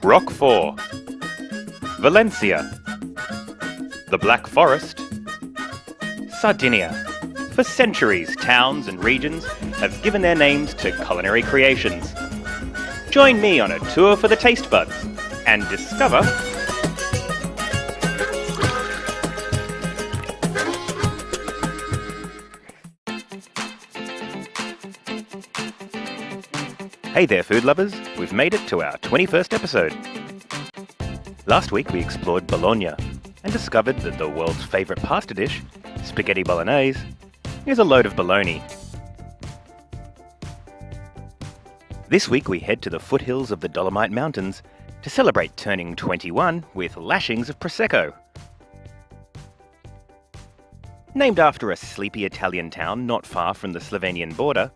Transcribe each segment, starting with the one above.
Roquefort, Valencia, the Black Forest, Sardinia. For centuries, towns and regions have given their names to culinary creations. Join me on a tour for the taste buds and discover Hey there, food lovers! We've made it to our 21st episode. Last week we explored Bologna and discovered that the world's favourite pasta dish, spaghetti bolognese, is a load of baloney. This week we head to the foothills of the Dolomite Mountains to celebrate turning 21 with lashings of Prosecco. Named after a sleepy Italian town not far from the Slovenian border,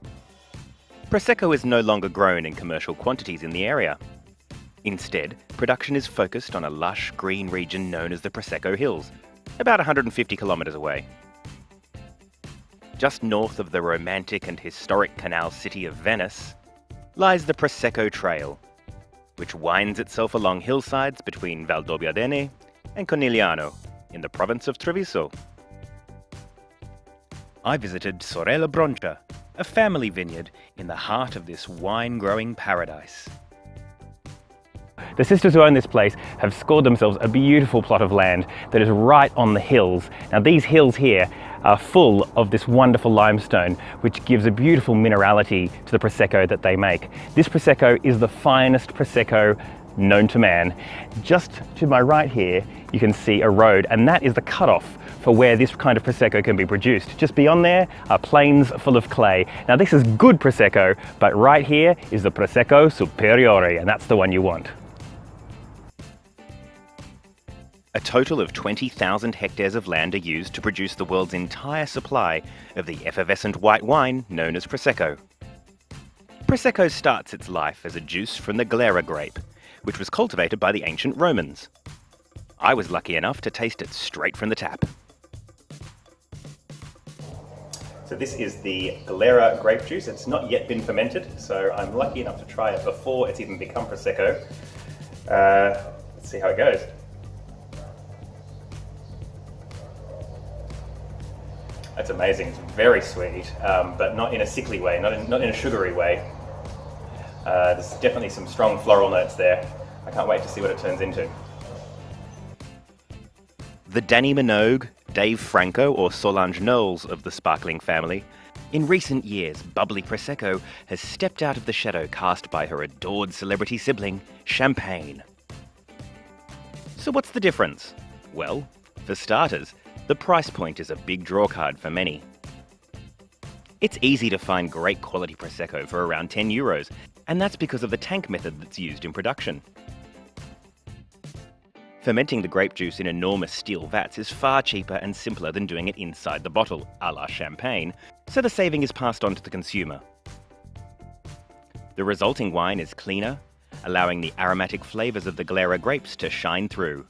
Prosecco is no longer grown in commercial quantities in the area. Instead, production is focused on a lush green region known as the Prosecco Hills, about 150 kilometres away. Just north of the romantic and historic canal city of Venice lies the Prosecco Trail, which winds itself along hillsides between Valdobbiadene and Conigliano in the province of Treviso. I visited Sorella Broncha, a family vineyard in the heart of this wine-growing paradise. The sisters who own this place have scored themselves a beautiful plot of land that is right on the hills. Now these hills here are full of this wonderful limestone, which gives a beautiful minerality to the Prosecco that they make. This Prosecco is the finest Prosecco known to man. Just to my right here, you can see a road, and that is the cutoff for where this kind of Prosecco can be produced. Just beyond there are plains full of clay. Now this is good Prosecco, but right here is the Prosecco Superiore, and that's the one you want. A total of 20,000 hectares of land are used to produce the world's entire supply of the effervescent white wine known as Prosecco. Prosecco starts its life as a juice from the Glera grape, which was cultivated by the ancient Romans. I was lucky enough to taste it straight from the tap. So this is the Glera grape juice. It's not yet been fermented, so I'm lucky enough to try it before it's even become Prosecco. Let's see how it goes. That's amazing. It's very sweet, but not in a sickly way, not in a sugary way. There's definitely some strong floral notes there. I can't wait to see what it turns into. The Danny Minogue, Dave Franco or Solange Knowles of the sparkling family, in recent years, Bubbly Prosecco has stepped out of the shadow cast by her adored celebrity sibling, Champagne. So what's the difference? Well, for starters, the price point is a big drawcard for many. It's easy to find great quality Prosecco for around €10, and that's because of the tank method that's used in production. Fermenting the grape juice in enormous steel vats is far cheaper and simpler than doing it inside the bottle, a la Champagne, so the saving is passed on to the consumer. The resulting wine is cleaner, allowing the aromatic flavours of the Glera grapes to shine through.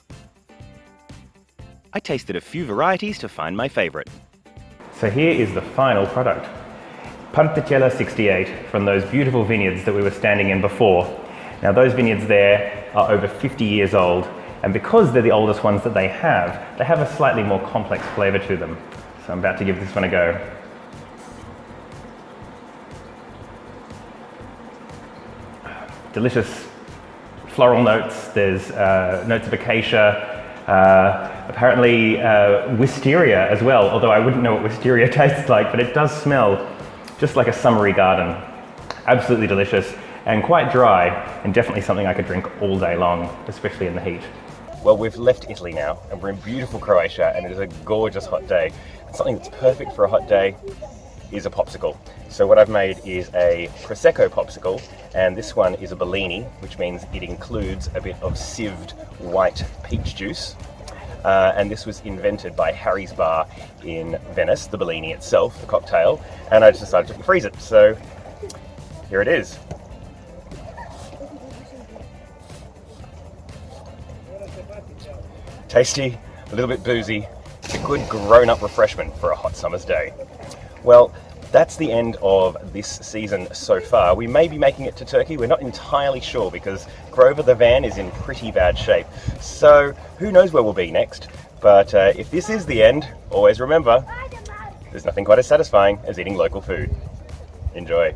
I tasted a few varieties to find my favourite. So here is the final product. Particella 68 from those beautiful vineyards that we were standing in before. Now those vineyards there are over 50 years old, and because they're the oldest ones that they have a slightly more complex flavour to them. So I'm about to give this one a go. Delicious floral notes, there's notes of acacia, apparently wisteria as well, although I wouldn't know what wisteria tastes like, but it does smell just like a summery garden. Absolutely delicious and quite dry, and definitely something I could drink all day long, especially in the heat. Well, we've left Italy now, and we're in beautiful Croatia, and it is a gorgeous hot day. And something that's perfect for a hot day is a popsicle. So what I've made is a Prosecco popsicle, and this one is a Bellini, which means it includes a bit of sieved white peach juice. And this was invented by Harry's Bar in Venice, the Bellini itself, the cocktail, and I just decided to freeze it. So here it is. Tasty, a little bit boozy, it's a good grown-up refreshment for a hot summer's day. Well, That's the end of this season so far. We may be making it to Turkey. We're not entirely sure because Grover the van is in pretty bad shape. So who knows where we'll be next. But if this is the end, always remember, there's nothing quite as satisfying as eating local food. Enjoy.